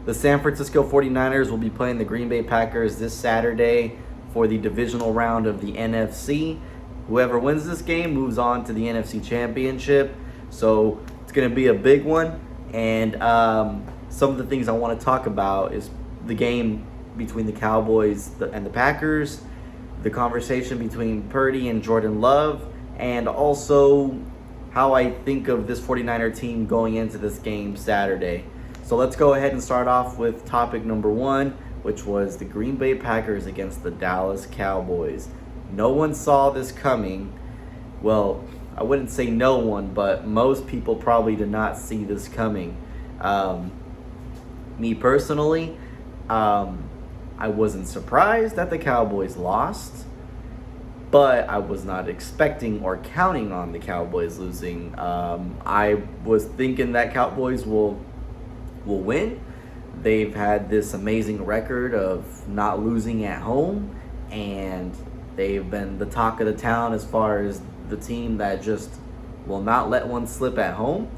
The San Francisco 49ers will be playing the Green Bay Packers this Saturday for the divisional round of the NFC. Whoever wins this game moves on to the NFC Championship. So it's going to be a big one. And some of the things I want to talk about is the game between the Cowboys and the Packers, the conversation between Purdy and Jordan Love, and also how I think of this 49er team going into this game Saturday. So let's go ahead and start off with topic number one, which was the Green Bay Packers against the Dallas Cowboys. No one saw this coming. Well, I wouldn't say no one, but most people probably did not see this coming. Me personally, I wasn't surprised that the Cowboys lost, but I was not expecting or counting on the Cowboys losing. I was thinking that Cowboys will win. They've had this amazing record of not losing at home, and they've been the talk of the town as far as the team that just will not let one slip at home.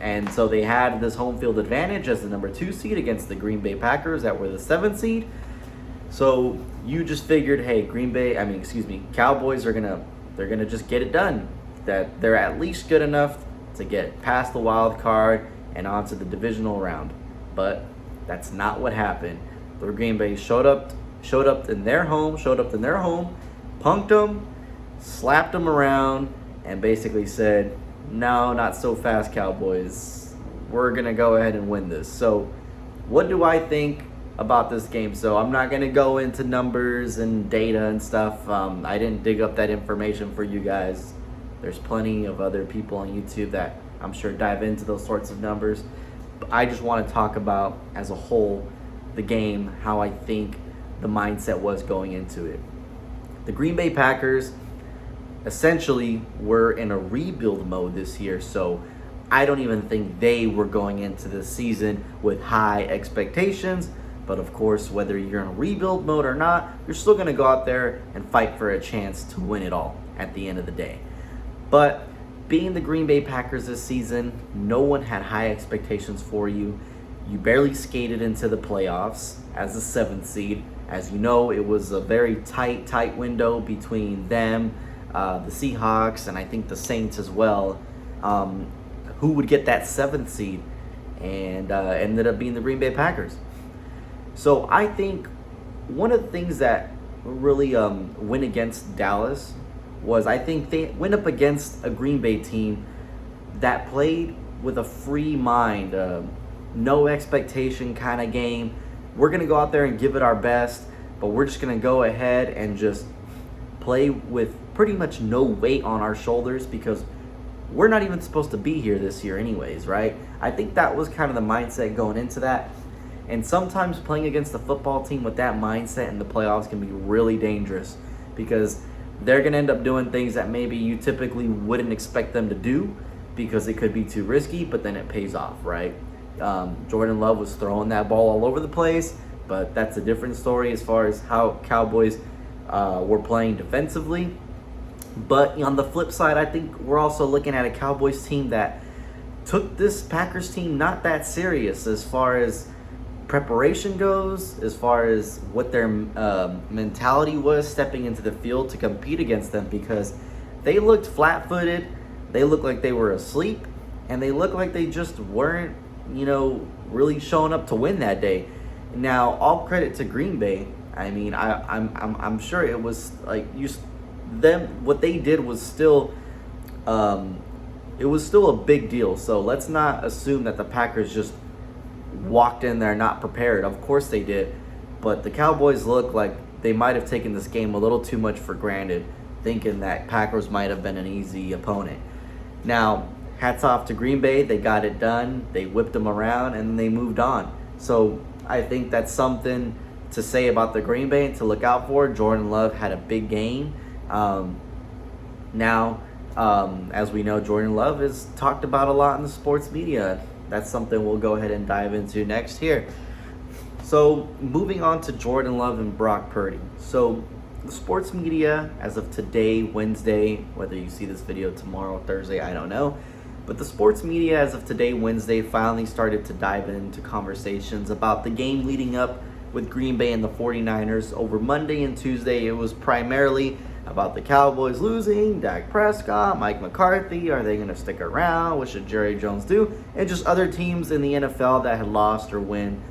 And so they had this home field advantage as the number 2 seed against the Green Bay Packers that were the 7th seed. So you just figured, hey, Cowboys are they're gonna just get it done. That they're at least good enough to get past the wild card and onto the divisional round. But that's not what happened. The Green Bay showed up in their home, punked them, slapped them around, and basically said, no, not so fast, Cowboys. We're going to go ahead and win this. So what do I think about this game? So I'm not going to go into numbers and data and stuff. I didn't dig up that information for you guys. There's plenty of other people on YouTube that I'm sure dive into those sorts of numbers. But I just want to talk about, as a whole, the game, how I think the mindset was going into it. The Green Bay Packers essentially were in a rebuild mode this year, so I don't even think they were going into the season with high expectations. But of course, whether you're in a rebuild mode or not, you're still going to go out there and fight for a chance to win it all at the end of the day. But being the Green Bay Packers this season, no one had high expectations for you. You barely skated into the playoffs as the 7th seed. As you know, it was a very tight window between them, the Seahawks, and I think the Saints as well, who would get that 7th seed, and ended up being the Green Bay Packers. So I think one of the things that really went against Dallas was, I think they went up against a Green Bay team that played with a free mind, no expectation kind of game. We're going to go out there and give it our best, but we're just going to go ahead and just play with pretty much no weight on our shoulders because we're not even supposed to be here this year anyways, right? I think that was kind of the mindset going into that. And sometimes playing against a football team with that mindset in the playoffs can be really dangerous because they're going to end up doing things that maybe you typically wouldn't expect them to do because it could be too risky, but then it pays off, right? Jordan Love was throwing that ball all over the place, but that's a different story as far as how Cowboys were playing defensively. But on the flip side, I think we're also looking at a Cowboys team that took this Packers team not that serious as far as preparation goes, as far as what their mentality was stepping into the field to compete against them, because they looked flat-footed, they looked like they were asleep, and they looked like they just weren't, really showing up to win that day. Now, all credit to Green Bay. I mean, I'm sure it was like what they did was still it was still a big deal. So let's not assume that the Packers just walked in there not prepared. Of course they did, but the Cowboys look like they might have taken this game a little too much for granted, thinking that Packers might have been an easy opponent. Now, hats off to Green Bay. They got it done. They whipped them around, and they moved on. So I think that's something to say about the Green Bay and to look out for. Jordan Love had a big game. As we know, Jordan Love is talked about a lot in the sports media. That's something we'll go ahead and dive into next here. So moving on to Jordan Love and Brock Purdy. So the sports media, as of today, Wednesday, whether you see this video tomorrow, Thursday, I don't know, But the sports media, as of today, Wednesday, finally started to dive into conversations about the game leading up with Green Bay and the 49ers. Over Monday and Tuesday, it was primarily about the Cowboys losing, Dak Prescott, Mike McCarthy, are they going to stick around, what should Jerry Jones do, and just other teams in the NFL that had lost or won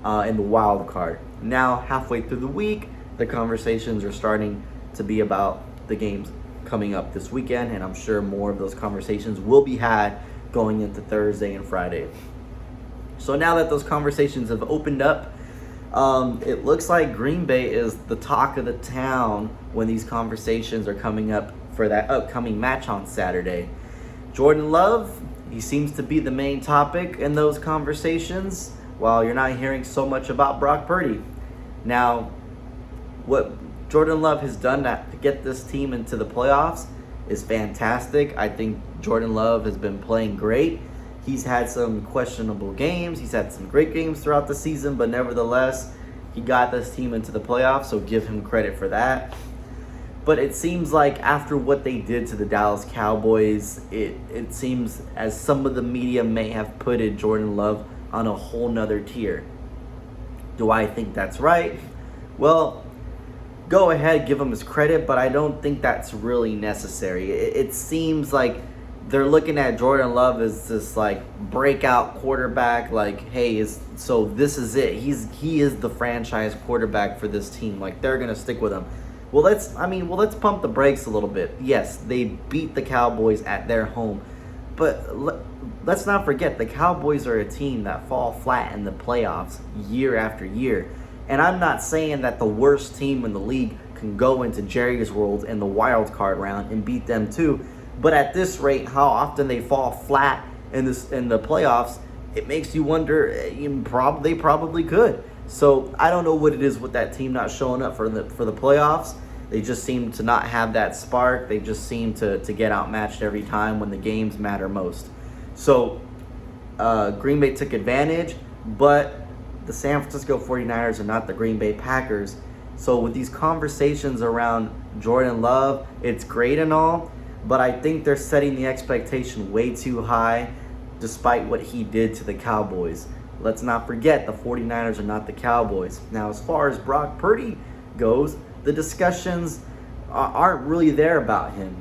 in the wild card. Now, halfway through the week, the conversations are starting to be about the games coming up this weekend, and I'm sure more of those conversations will be had going into Thursday and Friday. So now that those conversations have opened up, it looks like Green Bay is the talk of the town when these conversations are coming up for that upcoming match on Saturday. Jordan Love, he seems to be the main topic in those conversations, while you're not hearing so much about Brock Purdy. Now, what Jordan Love has done to get this team into the playoffs is fantastic. I think Jordan Love has been playing great. He's had some questionable games. He's had some great games throughout the season, but nevertheless, he got this team into the playoffs, so give him credit for that. But it seems like after what they did to the Dallas Cowboys, it seems as some of the media may have put Jordan Love on a whole nother tier. Do I think that's right? Well, go ahead, give him his credit, but I don't think that's really necessary. It seems like they're looking at Jordan Love as this like breakout quarterback, like, hey, so this is it. He is the franchise quarterback for this team. Like, they're gonna stick with him. Well, let's pump the brakes a little bit. Yes, they beat the Cowboys at their home, but let's not forget the Cowboys are a team that fall flat in the playoffs year after year. And I'm not saying that the worst team in the league can go into Jerry's world in the wild card round and beat them too. But at this rate, how often they fall flat in the playoffs, it makes you wonder. They probably could. So I don't know what it is with that team not showing up for the playoffs. They just seem to not have that spark. They just seem to get outmatched every time when the games matter most. So Green Bay took advantage, but the San Francisco 49ers are not the Green Bay Packers. So with these conversations around Jordan Love, it's great and all, but I think they're setting the expectation way too high despite what he did to the Cowboys. Let's not forget, the 49ers are not the Cowboys. Now, as far as Brock Purdy goes, the discussions aren't really there about him.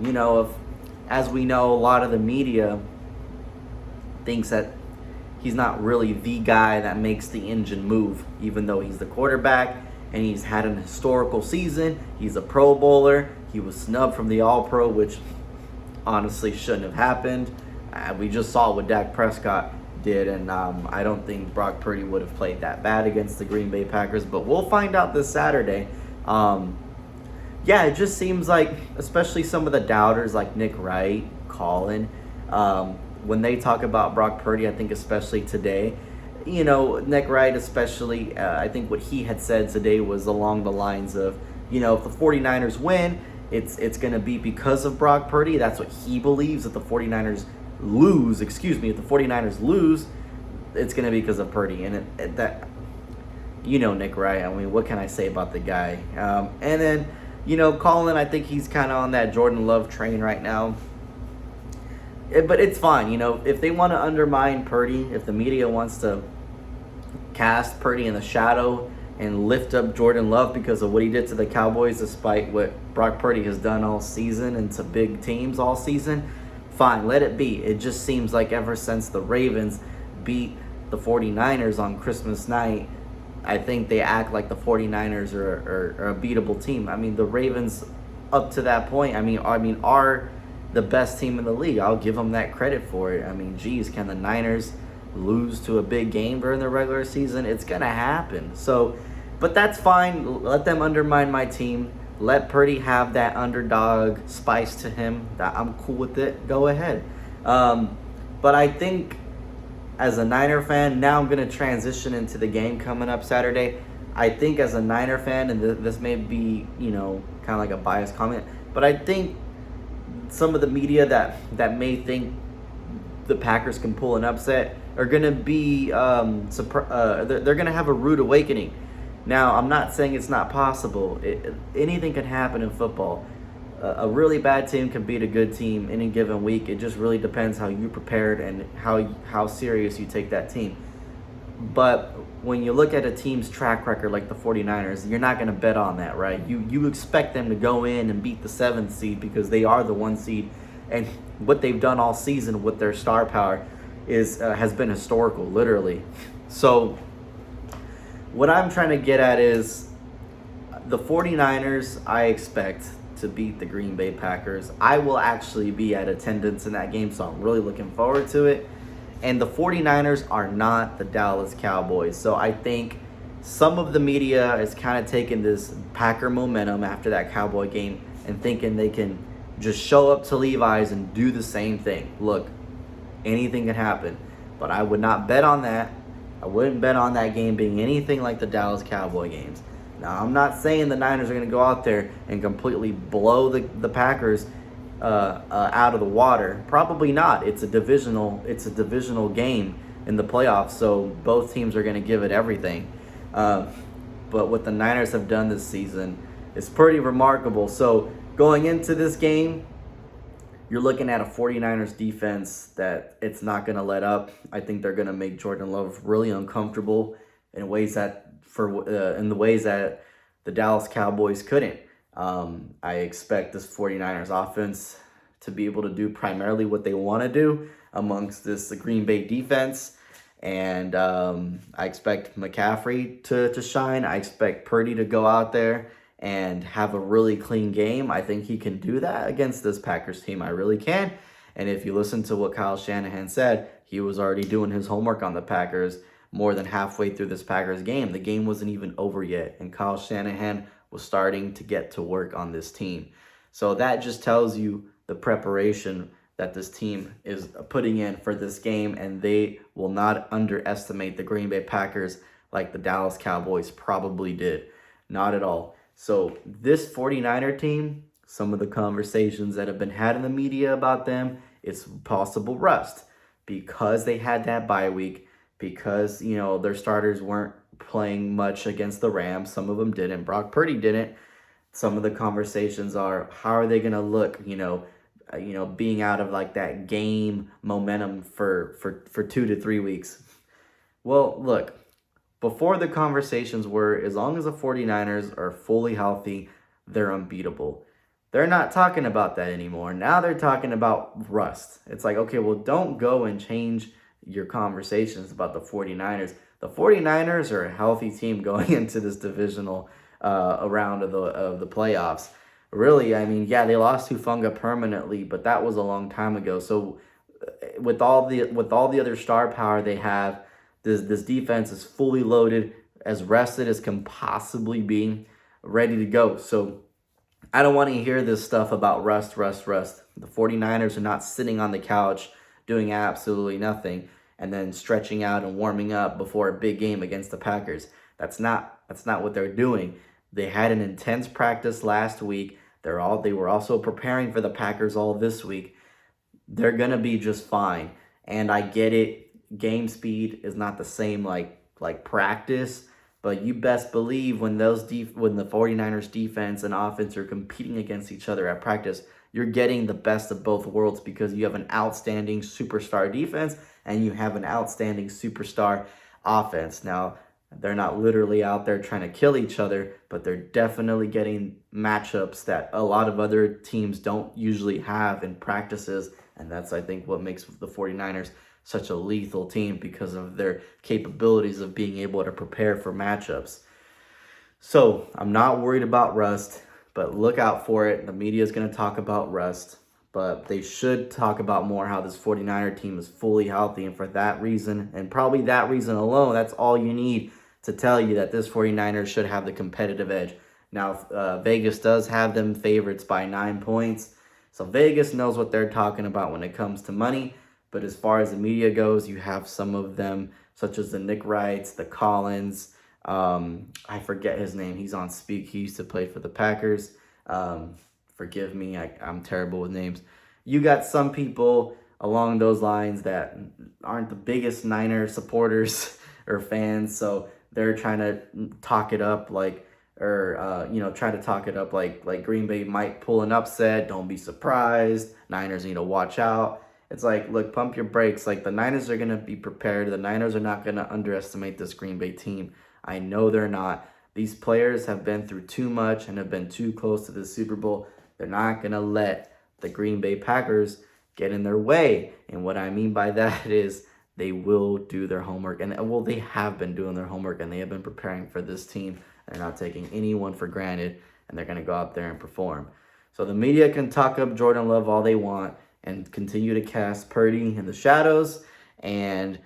As we know, a lot of the media thinks that he's not really the guy that makes the engine move, even though he's the quarterback and he's had an historical season. He's a Pro Bowler. He was snubbed from the All-Pro, which honestly shouldn't have happened. We just saw what Dak Prescott did, and I don't think Brock Purdy would have played that bad against the Green Bay Packers, but we'll find out this Saturday. It just seems like, especially some of the doubters like Nick Wright, Colin, when they talk about Brock Purdy, I think especially today, Nick Wright especially, I think what he had said today was along the lines of, if the 49ers win, it's going to be because of Brock Purdy. That's what he believes. If the 49ers lose, if the 49ers lose, it's going to be because of Purdy. And Nick Wright, I mean, what can I say about the guy? And then, Colin, I think he's kind of on that Jordan Love train right now. But it's fine, if they want to undermine Purdy, if the media wants to cast Purdy in the shadow and lift up Jordan Love because of what he did to the Cowboys, despite what Brock Purdy has done all season and to big teams all season, fine, let it be. It just seems like ever since the Ravens beat the 49ers on Christmas night, I think they act like the 49ers are a beatable team. I mean, the Ravens up to that point, are the best team in the league. I'll give them that credit for it. I mean, geez, can the Niners lose to a big game during the regular season? It's going to happen. So, but that's fine. Let them undermine my team. Let Purdy have that underdog spice to him. I'm cool with it. Go ahead. But I think as a Niner fan, now I'm going to transition into the game coming up Saturday. I think as a Niner fan, and this may be, kind of like a biased comment, but I think some of the media that may think the Packers can pull an upset are going to be they're going to have a rude awakening. Now, I'm not saying it's not possible. Anything can happen in football. a really bad team can beat a good team any given week. It just really depends how you prepared and how serious you take that team. But when you look at a team's track record like the 49ers, you're not going to bet on that, right? You expect them to go in and beat the 7th seed because they are the 1 seed. And what they've done all season with their star power has been historical, literally. So what I'm trying to get at is the 49ers, I expect to beat the Green Bay Packers. I will actually be at attendance in that game, so I'm really looking forward to it. And the 49ers are not the Dallas Cowboys. So I think some of the media is kind of taking this Packer momentum after that Cowboy game and thinking they can just show up to Levi's and do the same thing. Look, anything can happen. But I would not bet on that. I wouldn't bet on that game being anything like the Dallas Cowboy games. Now, I'm not saying the Niners are going to go out there and completely blow the Packers out of the water. Probably not. It's a divisional game in the playoffs, so both teams are going to give it everything. But what the Niners have done this season is pretty remarkable. So going into this game, you're looking at a 49ers defense that it's not going to let up. I think they're going to make Jordan Love really uncomfortable in ways that in the ways that the Dallas Cowboys couldn't. I expect this 49ers offense to be able to do primarily what they want to do amongst the Green Bay defense. And I expect McCaffrey to shine. I expect Purdy to go out there and have a really clean game. I think he can do that against this Packers team. I really can. And if you listen to what Kyle Shanahan said, he was already doing his homework on the Packers more than halfway through this Packers game. The game wasn't even over yet, and Kyle Shanahan was starting to get to work on this team. So that just tells you the preparation that this team is putting in for this game, and they will not underestimate the Green Bay Packers like the Dallas Cowboys probably did. Not at all. So this 49er team, some of the conversations that have been had in the media about them, it's possible rust because they had that bye week, because, their starters weren't playing much against the Rams. Some of them didn't. Brock Purdy didn't. Some of the conversations are, how are they going to look, being out of like that game momentum for 2 to 3 weeks. Well, look, before the conversations were, as long as the 49ers are fully healthy, they're unbeatable. They're not talking about that anymore. Now they're talking about rust. It's like, okay, well, don't go and change your conversations about the 49ers. The 49ers are a healthy team going into this divisional round of the playoffs. Really, I mean, yeah, they lost Hufanga permanently, but that was a long time ago. So with all the other star power they have, this defense is fully loaded, as rested as can possibly be, ready to go. So I don't want to hear this stuff about rust. The 49ers are not sitting on the couch doing absolutely nothing and then stretching out and warming up before a big game against the Packers. That's not what they're doing. They had an intense practice last week. They were also preparing for the Packers all this week. They're going to be just fine. And I get it. Game speed is not the same like practice, but you best believe when the 49ers defense and offense are competing against each other at practice, you're getting the best of both worlds because you have an outstanding superstar defense and you have an outstanding superstar offense. Now, they're not literally out there trying to kill each other, but they're definitely getting matchups that a lot of other teams don't usually have in practices, and that's, I think, what makes the 49ers such a lethal team, because of their capabilities of being able to prepare for matchups. So I'm not worried about rust, but look out for it. The media is going to talk about rust, but they should talk about more how this 49er team is fully healthy. And for that reason, and probably that reason alone, that's all you need to tell you that this 49ers should have the competitive edge. Now, Vegas does have them favorites by 9 points. So Vegas knows what they're talking about when it comes to money. But as far as the media goes, you have some of them, such as the Nick Wrights, the Collins. I forget his name. He's on Speak. He used to play for the Packers. Forgive me. I'm terrible with names. You got some people along those lines that aren't the biggest Niner supporters or fans. So they're trying to talk it up like or try to talk it up like Green Bay might pull an upset. Don't be surprised. Niners need to watch out. It's like, look, pump your brakes. Like, the Niners are going to be prepared. The Niners are not going to underestimate this Green Bay team. I know they're not. These players have been through too much and have been too close to the Super Bowl. They're not going to let the Green Bay Packers get in their way. And what I mean by that is they will do their homework. And, well, they have been doing their homework, and they have been preparing for this team. They're not taking anyone for granted, and they're going to go out there and perform. So the media can talk up Jordan Love all they want and continue to cast Purdy in the shadows, and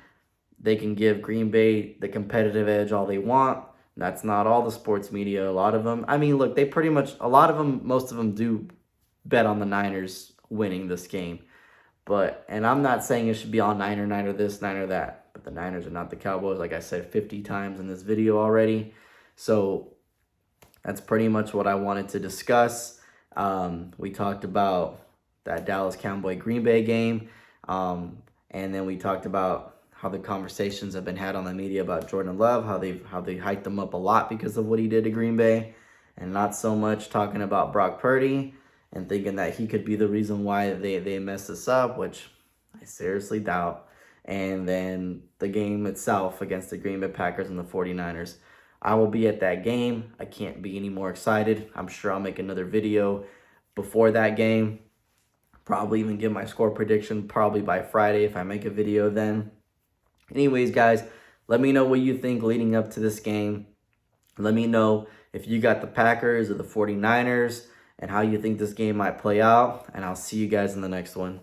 they can give Green Bay the competitive edge all they want. That's not all the sports media. A lot of them, I mean, look, they pretty much, a lot of them, most of them do bet on the Niners winning this game. And I'm not saying it should be all Niner this, Niner that. But the Niners are not the Cowboys, like I said 50 times in this video already. So that's pretty much what I wanted to discuss. We talked about that Dallas Cowboy Green Bay game. And then we talked about how the conversations have been had on the media about Jordan Love, how they hyped him up a lot because of what he did to Green Bay, and not so much talking about Brock Purdy and thinking that he could be the reason why they messed this up, which I seriously doubt. And then the game itself against the Green Bay Packers and the 49ers. I will be at that game. I can't be any more excited. I'm sure I'll make another video before that game. Probably even give my score prediction probably by Friday if I make a video then. Anyways, guys, let me know what you think leading up to this game. Let me know if you got the Packers or the 49ers and how you think this game might play out. And I'll see you guys in the next one.